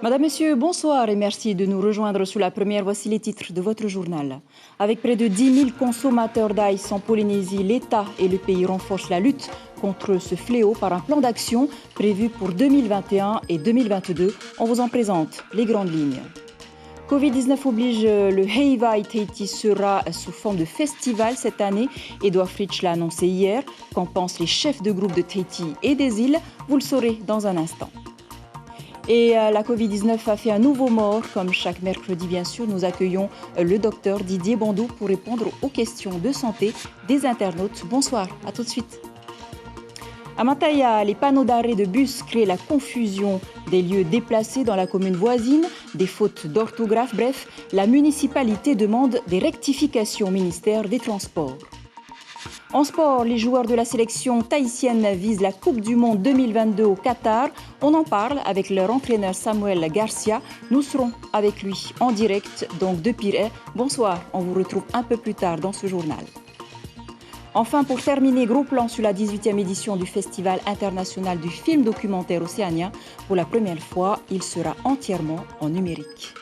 Madame, Monsieur, bonsoir et merci de nous rejoindre sous la première. Voici les titres de votre journal. Avec près de 10 000 consommateurs d'aïs en Polynésie, l'État et le pays renforcent la lutte contre ce fléau par un plan d'action prévu pour 2021 et 2022. On vous en présente les grandes lignes. Covid-19 oblige, le Heiwai Tahiti sera sous forme de festival cette année. Edouard Fritsch l'a annoncé hier. Qu'en pensent les chefs de groupe de Tahiti et des îles? Vous le saurez dans un instant. Et la Covid-19 a fait un nouveau mort. Comme chaque mercredi, bien sûr, nous accueillons le docteur Didier Bandou pour répondre aux questions de santé des internautes. Bonsoir, à tout de suite. À Mataya, les panneaux d'arrêt de bus créent la confusion des lieux déplacés dans la commune voisine, des fautes d'orthographe. Bref, la municipalité demande des rectifications au ministère des Transports. En sport, les joueurs de la sélection tahitienne visent la Coupe du Monde 2022 au Qatar. On en parle avec leur entraîneur Samuel Garcia. Nous serons avec lui en direct donc de Pirée. Bonsoir, on vous retrouve un peu plus tard dans ce journal. Enfin, pour terminer, gros plan sur la 18e édition du Festival international du film documentaire océanien. Pour la première fois, il sera entièrement en numérique.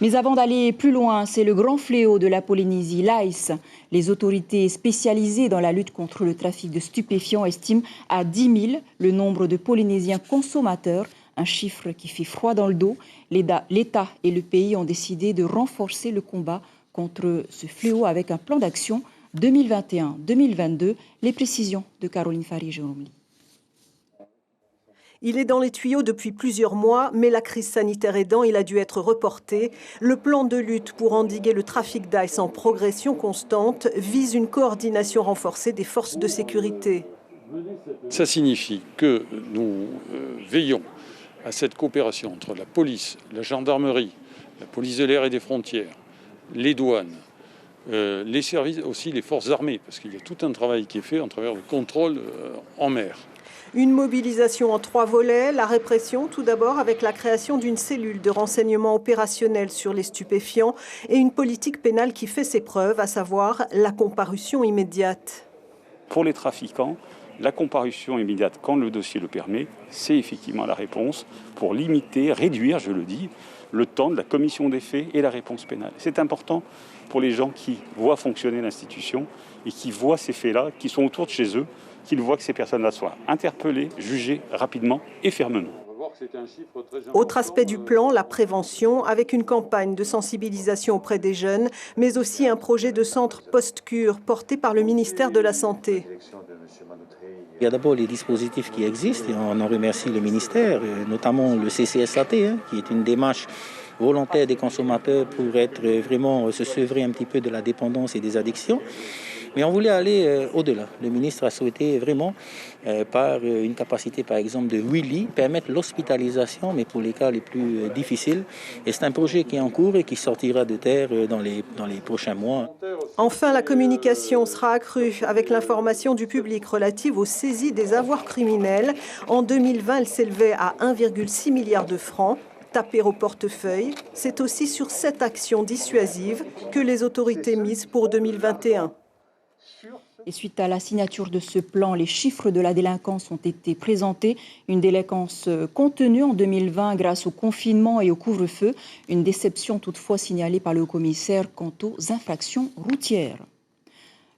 Mais avant d'aller plus loin, c'est le grand fléau de la Polynésie, l'aïs. Les autorités spécialisées dans la lutte contre le trafic de stupéfiants estiment à 10 000 le nombre de Polynésiens consommateurs, un chiffre qui fait froid dans le dos. L'État et le pays ont décidé de renforcer le combat contre ce fléau avec un plan d'action 2021-2022. Les précisions de Caroline Farid-Jérôme. Il est dans les tuyaux depuis plusieurs mois, mais la crise sanitaire aidant, il a dû être reporté. Le plan de lutte pour endiguer le trafic d'aïs en progression constante vise une coordination renforcée des forces de sécurité. Ça signifie que nous veillons à cette coopération entre la police, la gendarmerie, la police de l'air et des frontières, les douanes, les services, aussi les forces armées, parce qu'il y a tout un travail qui est fait en travers le contrôle en mer. Une mobilisation en 3 volets. La répression, tout d'abord, avec la création d'une cellule de renseignement opérationnel sur les stupéfiants et une politique pénale qui fait ses preuves, à savoir la comparution immédiate. Pour les trafiquants, la comparution immédiate, quand le dossier le permet, c'est effectivement la réponse pour limiter, réduire, je le dis, le temps de la commission des faits et la réponse pénale. C'est important pour les gens qui voient fonctionner l'institution et qui voient ces faits-là, qui sont autour de chez eux, qu'ils voient que ces personnes-là soient interpellées, jugées rapidement et fermement. Autre aspect du plan, la prévention, avec une campagne de sensibilisation auprès des jeunes, mais aussi un projet de centre post-cure porté par le ministère de la Santé. Il y a d'abord les dispositifs qui existent et on en remercie le ministère, notamment le CCSAT, qui est une démarche volontaire des consommateurs pour être vraiment se sevrer un petit peu de la dépendance et des addictions. Mais on voulait aller au-delà. Le ministre a souhaité vraiment, par une capacité par exemple de 8 lits, permettre l'hospitalisation, mais pour les cas les plus difficiles. Et c'est un projet qui est en cours et qui sortira de terre dans les prochains mois. Enfin, la communication sera accrue avec l'information du public relative aux saisies des avoirs criminels. En 2020, elle s'élevait à 1,6 milliard de francs. Taper au portefeuille, c'est aussi sur cette action dissuasive que les autorités misent pour 2021. Et suite à la signature de ce plan, les chiffres de la délinquance ont été présentés. Une délinquance contenue en 2020 grâce au confinement et au couvre-feu. Une déception toutefois signalée par le commissaire quant aux infractions routières.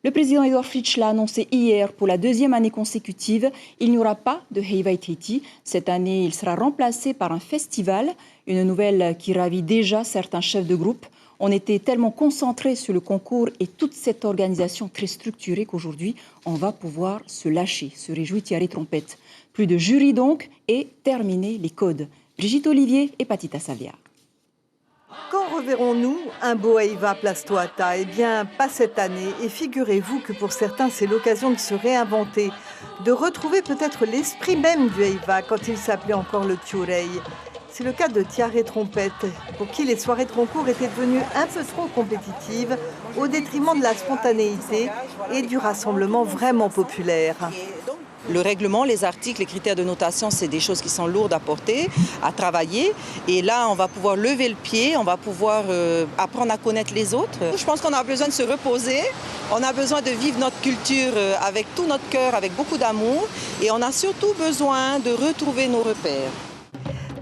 Le président Edouard Fritsch l'a annoncé hier pour la 2e année consécutive. Il n'y aura pas de Heiwai Tahiti. Cette année, il sera remplacé par un festival. Une nouvelle qui ravit déjà certains chefs de groupe. On était tellement concentrés sur le concours et toute cette organisation très structurée qu'aujourd'hui, on va pouvoir se lâcher, se réjouit Thierry Trompette. Plus de jury donc et terminer les codes. Brigitte Olivier et Patita Savia. Quand reverrons-nous un beau Heiwa Place Toata? Eh bien, pas cette année. Et figurez-vous que pour certains, c'est l'occasion de se réinventer, de retrouver peut-être l'esprit même du Heiwa quand il s'appelait encore le Tchurei. C'est le cas de Thierry Trompette, pour qui les soirées de concours étaient devenues un peu trop compétitives, au détriment de la spontanéité et du rassemblement vraiment populaire. Le règlement, les articles, les critères de notation, c'est des choses qui sont lourdes à porter, à travailler. Et là, on va pouvoir lever le pied, on va pouvoir apprendre à connaître les autres. Je pense qu'on a besoin de se reposer, on a besoin de vivre notre culture avec tout notre cœur, avec beaucoup d'amour. Et on a surtout besoin de retrouver nos repères.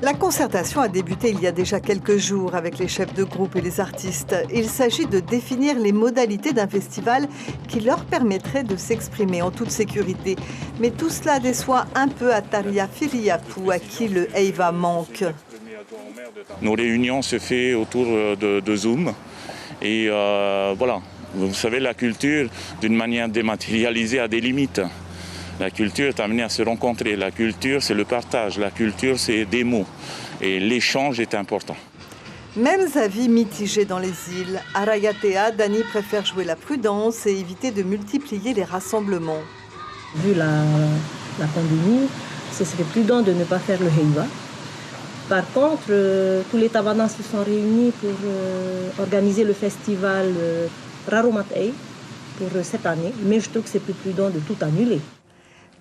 La concertation a débuté il y a déjà quelques jours avec les chefs de groupe et les artistes. Il s'agit de définir les modalités d'un festival qui leur permettrait de s'exprimer en toute sécurité. Mais tout cela déçoit un peu Ataria Filiapou, à qui le Heiva manque. Nos réunions se font autour de Zoom. Et voilà, vous savez, la culture, d'une manière dématérialisée, a des limites. La culture est amenée à se rencontrer. La culture, c'est le partage. La culture, c'est des mots. Et l'échange est important. Mêmes avis mitigés dans les îles. À Rayatea, Dani préfère jouer la prudence et éviter de multiplier les rassemblements. Vu la pandémie, ce serait prudent de ne pas faire le Heiva. Par contre, tous les Tabanas se sont réunis pour organiser le festival Raromatei pour cette année. Mais je trouve que c'est plus prudent de tout annuler.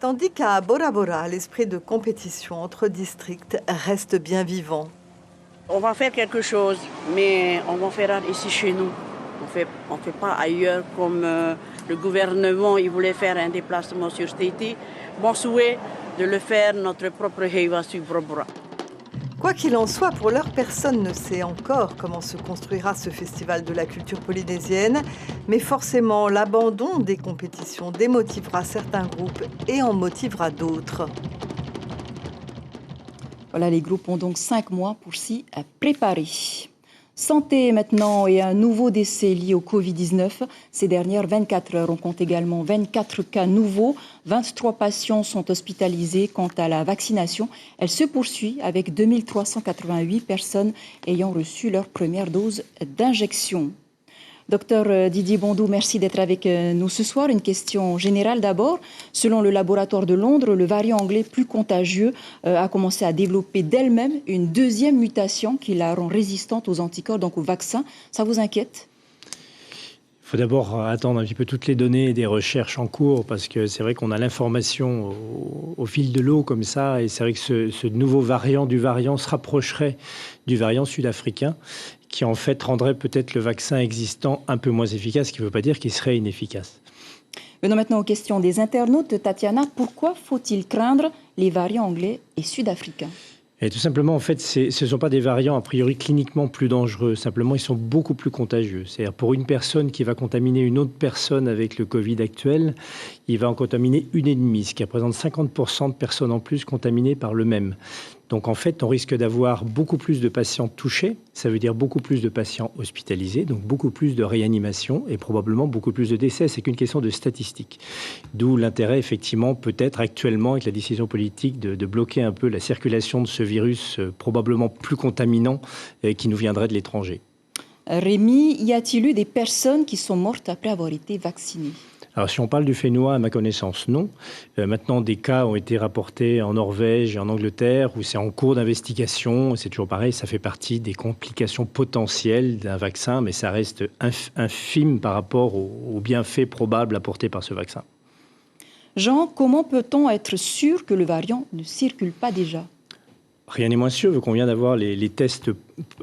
Tandis qu'à Bora Bora, l'esprit de compétition entre districts reste bien vivant. On va faire quelque chose, mais on va faire ici chez nous. On fait pas ailleurs comme le gouvernement il voulait faire un déplacement sur Tahiti. Mon souhait de le faire notre propre Heiva sur Bora Bora. Quoi qu'il en soit, pour l'heure, personne ne sait encore comment se construira ce festival de la culture polynésienne. Mais forcément, l'abandon des compétitions démotivera certains groupes et en motivera d'autres. Voilà, les groupes ont donc 5 mois pour s'y préparer. Santé maintenant et un nouveau décès lié au Covid-19. Ces dernières 24 heures, on compte également 24 cas nouveaux. 23 patients sont hospitalisés. Quant à la vaccination, elle se poursuit avec 2388 personnes ayant reçu leur première dose d'injection. Docteur Didier Bondou, merci d'être avec nous ce soir. Une question générale d'abord. Selon le laboratoire de Londres, le variant anglais plus contagieux a commencé à développer d'elle-même une deuxième mutation qui la rend résistante aux anticorps, donc au vaccin. Ça vous inquiète ? Il faut d'abord attendre un petit peu toutes les données des recherches en cours parce que c'est vrai qu'on a l'information au fil de l'eau comme ça et c'est vrai que ce nouveau variant du variant se rapprocherait du variant sud-africain qui en fait rendrait peut-être le vaccin existant un peu moins efficace, ce qui ne veut pas dire qu'il serait inefficace. Venons maintenant aux questions des internautes. Tatiana, pourquoi faut-il craindre les variants anglais et sud-africains ? Et tout simplement, en fait, ce ne sont pas des variants a priori cliniquement plus dangereux. Simplement, ils sont beaucoup plus contagieux. C'est-à-dire pour une personne qui va contaminer une autre personne avec le Covid actuel, il va en contaminer une et demie, ce qui représente 50% de personnes en plus contaminées par le même. Donc en fait, on risque d'avoir beaucoup plus de patients touchés, ça veut dire beaucoup plus de patients hospitalisés, donc beaucoup plus de réanimation et probablement beaucoup plus de décès. C'est qu'une question de statistiques. D'où l'intérêt, effectivement, peut-être actuellement, avec la décision politique, de bloquer un peu la circulation de ce virus probablement plus contaminant qui nous viendrait de l'étranger. Rémi, y a-t-il eu des personnes qui sont mortes après avoir été vaccinées ? Alors, si on parle du Fénois, à ma connaissance, non. Maintenant, des cas ont été rapportés en Norvège et en Angleterre, où c'est en cours d'investigation. C'est toujours pareil, ça fait partie des complications potentielles d'un vaccin, mais ça reste infime par rapport aux bienfaits probables apportés par ce vaccin. Jean, comment peut-on être sûr que le variant ne circule pas déjà ? Rien n'est moins sûr, vu qu'on vient d'avoir les tests,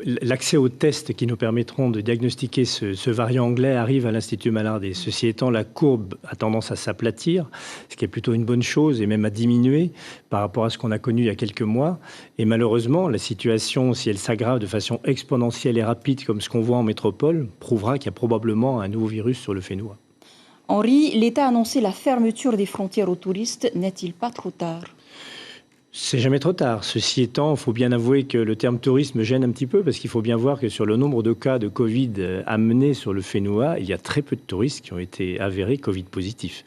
l'accès aux tests qui nous permettront de diagnostiquer ce variant anglais arrive à l'Institut Mallard. Et ceci étant, la courbe a tendance à s'aplatir, ce qui est plutôt une bonne chose, et même à diminuer par rapport à ce qu'on a connu il y a quelques mois. Et malheureusement, la situation, si elle s'aggrave de façon exponentielle et rapide, comme ce qu'on voit en métropole, prouvera qu'il y a probablement un nouveau virus sur le Fénois. Henri, l'État a annoncé la fermeture des frontières aux touristes. N'est-il pas trop tard ? C'est jamais trop tard. Ceci étant, il faut bien avouer que le terme tourisme gêne un petit peu parce qu'il faut bien voir que sur le nombre de cas de Covid amenés sur le Fénois, il y a très peu de touristes qui ont été avérés Covid positifs.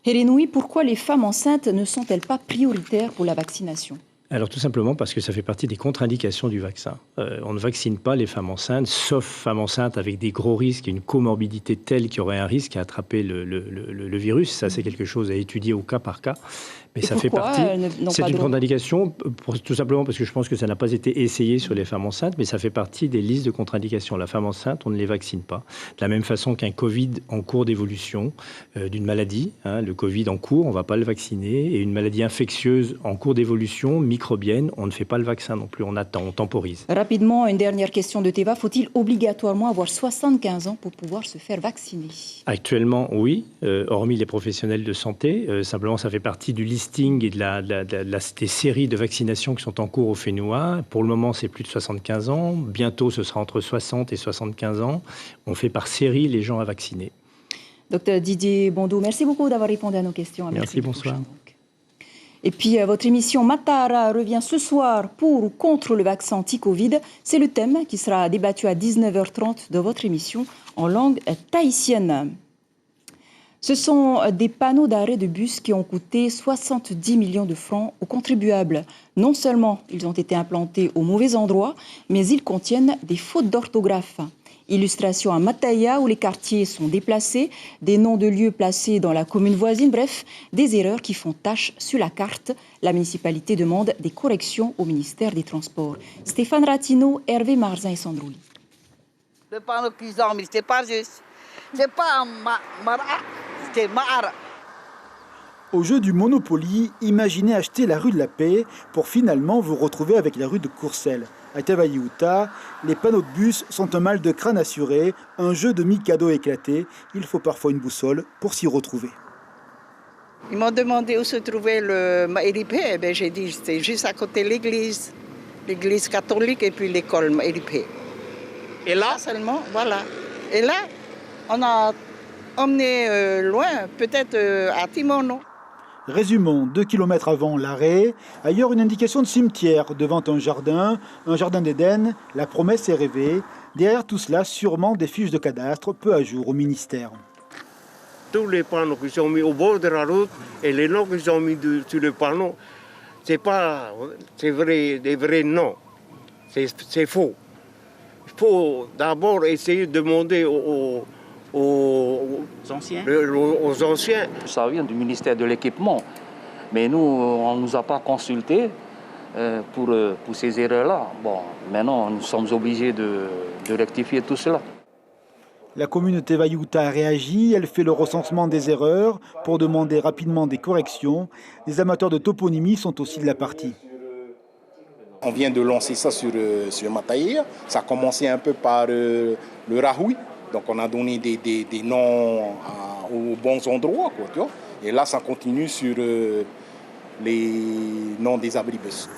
Hérénoui, pourquoi les femmes enceintes ne sont-elles pas prioritaires pour la vaccination ? Alors tout simplement parce que ça fait partie des contre-indications du vaccin. On ne vaccine pas les femmes enceintes, sauf femmes enceintes avec des gros risques et une comorbidité telle qu'il y aurait un risque à attraper le virus. Ça, c'est quelque chose à étudier au cas par cas. Mais ça fait partie. C'est une contre-indication, tout simplement parce que je pense que ça n'a pas été essayé sur les femmes enceintes, mais ça fait partie des listes de contre-indications. La femme enceinte, on ne les vaccine pas. De la même façon qu'un Covid en cours d'évolution d'une maladie, le Covid en cours, on ne va pas le vacciner, et une maladie infectieuse en cours d'évolution, microbienne, on ne fait pas le vaccin non plus, on attend, on temporise. Rapidement, une dernière question de Teva. Faut-il obligatoirement avoir 75 ans pour pouvoir se faire vacciner? Actuellement, oui, hormis les professionnels de santé. Simplement, ça fait partie du listing et des séries de vaccinations qui sont en cours au Fénois. Pour le moment, c'est plus de 75 ans. Bientôt, ce sera entre 60 et 75 ans. On fait par série les gens à vacciner. Docteur Didier Bondou, merci beaucoup d'avoir répondu à nos questions. Merci, bonsoir. Et puis, votre émission Matara revient ce soir pour ou contre le vaccin anti-Covid. C'est le thème qui sera débattu à 19h30 de votre émission en langue tahitienne. Ce sont des panneaux d'arrêt de bus qui ont coûté 70 millions de francs aux contribuables. Non seulement ils ont été implantés au mauvais endroit, mais ils contiennent des fautes d'orthographe. Illustration à Mataya où les quartiers sont déplacés, des noms de lieux placés dans la commune voisine, bref, des erreurs qui font tache sur la carte. La municipalité demande des corrections au ministère des Transports. Stéphane Ratino, Hervé Marzin et Sandrouli. Le panneau qu'ils ont mis, c'est pas juste. C'est pas Mara, c'est Mara. Au jeu du Monopoly, imaginez acheter la rue de la Paix pour finalement vous retrouver avec la rue de Courcelles. À Tavayuta, les panneaux de bus sont un mal de crâne assuré, un jeu de Mikado éclaté. Il faut parfois une boussole pour s'y retrouver. Ils m'ont demandé où se trouvait le Maéripé. Ben, j'ai dit c'était juste à côté de l'église catholique et puis l'école Maéripé. Et là seulement, voilà. Et là, on a emmené loin, peut-être à Timono. Résumons, 2 km avant l'arrêt, ailleurs une indication de cimetière, devant un jardin d'Éden, la promesse est rêvée. Derrière tout cela, sûrement des fiches de cadastre peu à jour au ministère. Tous les panneaux qui sont mis au bord de la route et les noms qui sont mis sur le panneau, c'est des vrais noms, c'est faux. Il faut d'abord essayer de demander aux anciens. Ça vient du ministère de l'équipement, mais nous, on ne nous a pas consultés pour ces erreurs-là. Bon, maintenant, nous sommes obligés de rectifier tout cela. La commune de Tevayuta a réagi, elle fait le recensement des erreurs pour demander rapidement des corrections. Les amateurs de toponymie sont aussi de la partie. On vient de lancer ça sur Mataya. Ça a commencé un peu par le Rahoui. Donc on a donné des noms aux bons endroits, quoi, tu vois. Et là, ça continue sur les noms des abribus.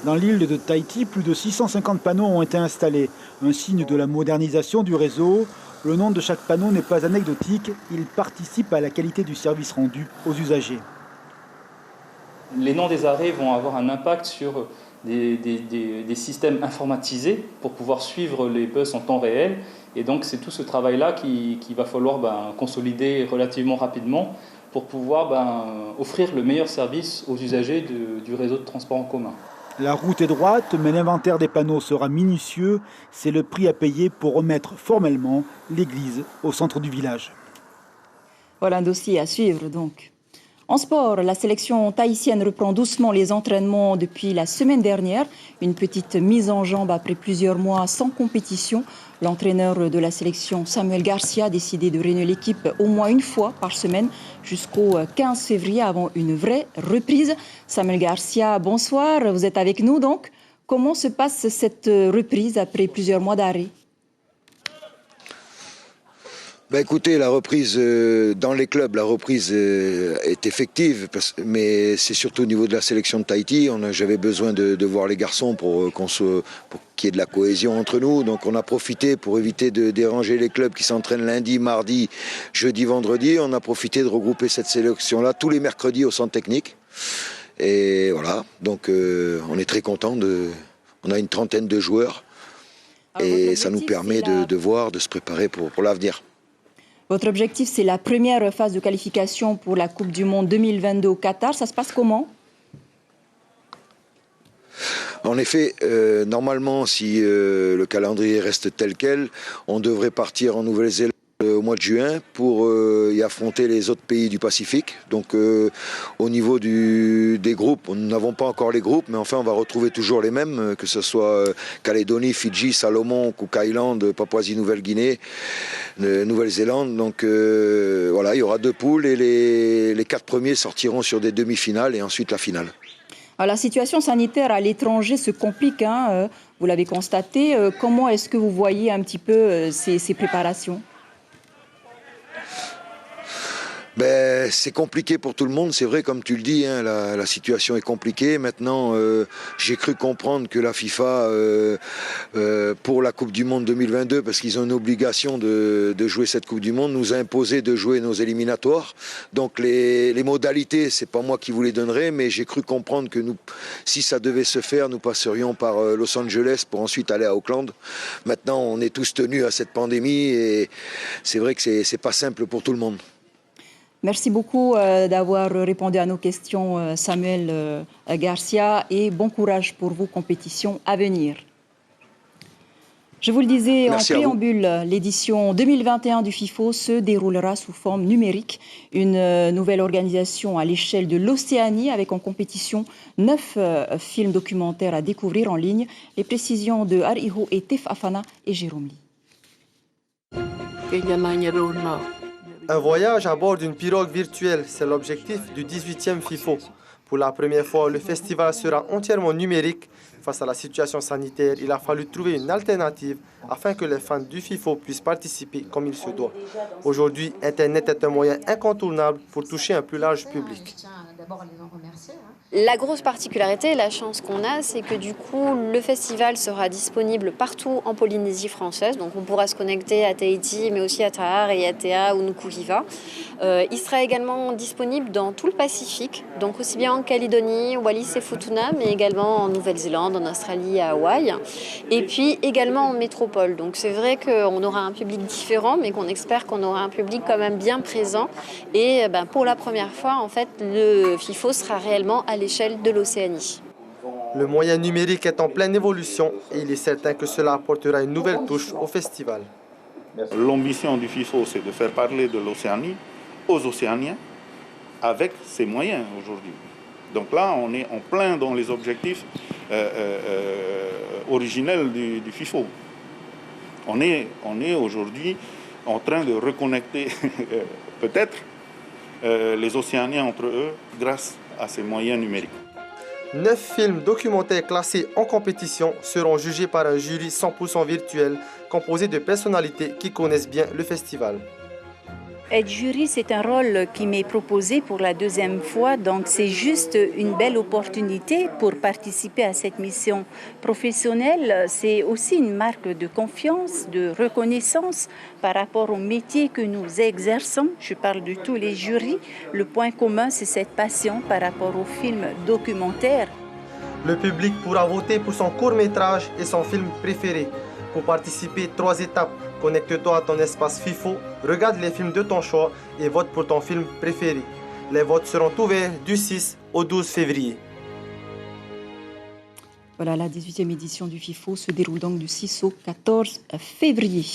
Dans l'île de Tahiti, plus de 650 panneaux ont été installés. Un signe de la modernisation du réseau. Le nom de chaque panneau n'est pas anecdotique. Il participe à la qualité du service rendu aux usagers. Les noms des arrêts vont avoir un impact sur des systèmes informatisés pour pouvoir suivre les bus en temps réel. Et donc c'est tout ce travail-là qu'il va falloir consolider relativement rapidement pour pouvoir offrir le meilleur service aux usagers du réseau de transport en commun. La route est droite, mais l'inventaire des panneaux sera minutieux. C'est le prix à payer pour remettre formellement l'église au centre du village. Voilà un dossier à suivre donc. En sport, la sélection tahitienne reprend doucement les entraînements depuis la semaine dernière. Une petite mise en jambe après plusieurs mois sans compétition. L'entraîneur de la sélection, Samuel Garcia, a décidé de réunir l'équipe au moins une fois par semaine jusqu'au 15 février avant une vraie reprise. Samuel Garcia, bonsoir, vous êtes avec nous donc. Comment se passe cette reprise après plusieurs mois d'arrêt ? Écoutez, la reprise dans les clubs, la reprise est effective, mais c'est surtout au niveau de la sélection de Tahiti. J'avais besoin de voir les garçons pour qu'il y ait de la cohésion entre nous. Donc on a profité pour éviter de déranger les clubs qui s'entraînent lundi, mardi, jeudi, vendredi. On a profité de regrouper cette sélection-là tous les mercredis au centre technique. Et voilà, donc on est très contents. On a une trentaine de joueurs et ça nous permet de voir, de se préparer pour l'avenir. Votre objectif, c'est la première phase de qualification pour la Coupe du Monde 2022 au Qatar. Ça se passe comment ? En effet, normalement, si le calendrier reste tel quel, on devrait partir en Nouvelle-Zélande au mois de juin pour y affronter les autres pays du Pacifique. Donc au niveau des groupes, nous n'avons pas encore les groupes, mais enfin on va retrouver toujours les mêmes, que ce soit Calédonie, Fidji, Salomon, Cook Island, Papouasie-Nouvelle-Guinée, Nouvelle-Zélande. Donc voilà, il y aura 2 poules et les 4 premiers sortiront sur des demi-finales et ensuite la finale. Alors, la situation sanitaire à l'étranger se complique, hein, vous l'avez constaté. Comment est-ce que vous voyez un petit peu ces préparations ? C'est compliqué pour tout le monde, c'est vrai, comme tu le dis, hein, la situation est compliquée. Maintenant, j'ai cru comprendre que la FIFA, pour la Coupe du Monde 2022, parce qu'ils ont une obligation de jouer cette Coupe du Monde, nous a imposé de jouer nos éliminatoires. Donc les modalités, c'est pas moi qui vous les donnerai, mais j'ai cru comprendre que nous, si ça devait se faire, nous passerions par Los Angeles pour ensuite aller à Auckland. Maintenant, on est tous tenus à cette pandémie et c'est vrai que c'est pas simple pour tout le monde. Merci beaucoup d'avoir répondu à nos questions, Samuel Garcia, et bon courage pour vos compétitions à venir. Je vous le disais en préambule, l'édition 2021 du FIFO se déroulera sous forme numérique. Une nouvelle organisation à l'échelle de l'Océanie avec en compétition 9 films documentaires à découvrir en ligne. Les précisions de Ariho et Tef Afana et Jérôme Lee. Un voyage à bord d'une pirogue virtuelle, c'est l'objectif du 18e FIFO. Pour la première fois, le festival sera entièrement numérique. Face à la situation sanitaire, il a fallu trouver une alternative afin que les fans du FIFO puissent participer comme il se doit. Aujourd'hui, Internet est un moyen incontournable pour toucher un plus large public. La grosse particularité, la chance qu'on a, c'est que du coup, le festival sera disponible partout en Polynésie française. Donc on pourra se connecter à Tahiti, mais aussi à Tahar et Atea ou Nukuhiva. Il sera également disponible dans tout le Pacifique, donc aussi bien en Calédonie, Wallis et Futuna, mais également en Nouvelle-Zélande, en Australie, à Hawaï. Et puis également en métropole. Donc c'est vrai qu'on aura un public différent, mais qu'on espère qu'on aura un public quand même bien présent. Et pour la première fois, en fait, le FIFO sera réellement à l'échelle de l'Océanie. Le moyen numérique est en pleine évolution et il est certain que cela apportera une nouvelle touche au festival. L'ambition du FIFO, c'est de faire parler de l'Océanie aux Océaniens avec ces moyens aujourd'hui. Donc là, on est en plein dans les objectifs originels du FIFO. On est aujourd'hui en train de reconnecter peut-être les Océaniens entre eux grâce à ces moyens numériques. 9 films documentaires classés en compétition seront jugés par un jury 100% virtuel composé de personnalités qui connaissent bien le festival. Être jury, c'est un rôle qui m'est proposé pour la deuxième fois, donc c'est juste une belle opportunité pour participer à cette mission professionnelle. C'est aussi une marque de confiance, de reconnaissance par rapport au métier que nous exerçons. Je parle de tous les jurys. Le point commun, c'est cette passion par rapport aux films documentaires. Le public pourra voter pour son court-métrage et son film préféré. Pour participer, 3 étapes. Connecte-toi à ton espace FIFO, regarde les films de ton choix et vote pour ton film préféré. Les votes seront ouverts du 6 au 12 février. Voilà, la 18e édition du FIFO se déroule donc du 6 au 14 février.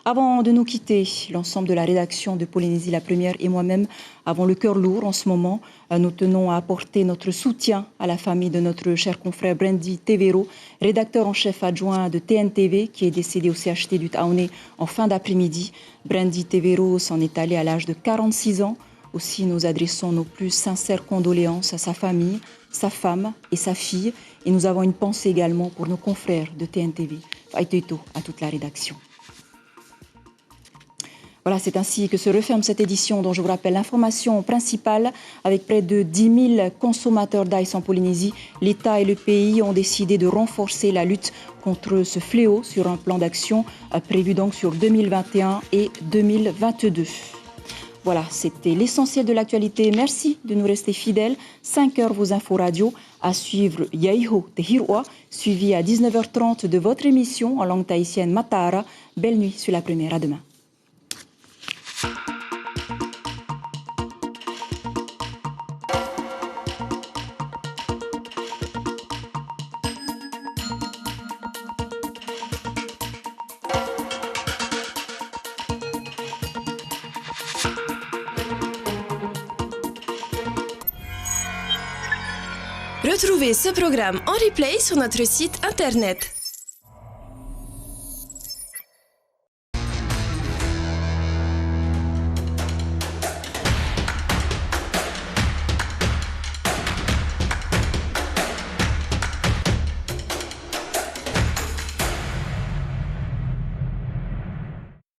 Avant de nous quitter, l'ensemble de la rédaction de Polynésie la Première et moi-même avons le cœur lourd en ce moment. Nous tenons à apporter notre soutien à la famille de notre cher confrère Brandy Tevero, rédacteur en chef adjoint de TNTV, qui est décédé au CHT du Taoné en fin d'après-midi. Brandy Tevero s'en est allé à l'âge de 46 ans. Aussi, nous adressons nos plus sincères condoléances à sa famille, sa femme et sa fille. Et nous avons une pensée également pour nos confrères de TNTV. Faitoito à toute la rédaction. Voilà, c'est ainsi que se referme cette édition dont je vous rappelle l'information principale. Avec près de 10 000 consommateurs d'ice en Polynésie, l'État et le pays ont décidé de renforcer la lutte contre ce fléau sur un plan d'action prévu donc sur 2021 et 2022. Voilà, c'était l'essentiel de l'actualité. Merci de nous rester fidèles. 5h vos infos radio. À suivre Yaiho Te Hirua, suivi à 19h30 de votre émission en langue tahitienne Matara. Belle nuit sur la Première. À demain. Retrouvez ce programme en replay sur notre site internet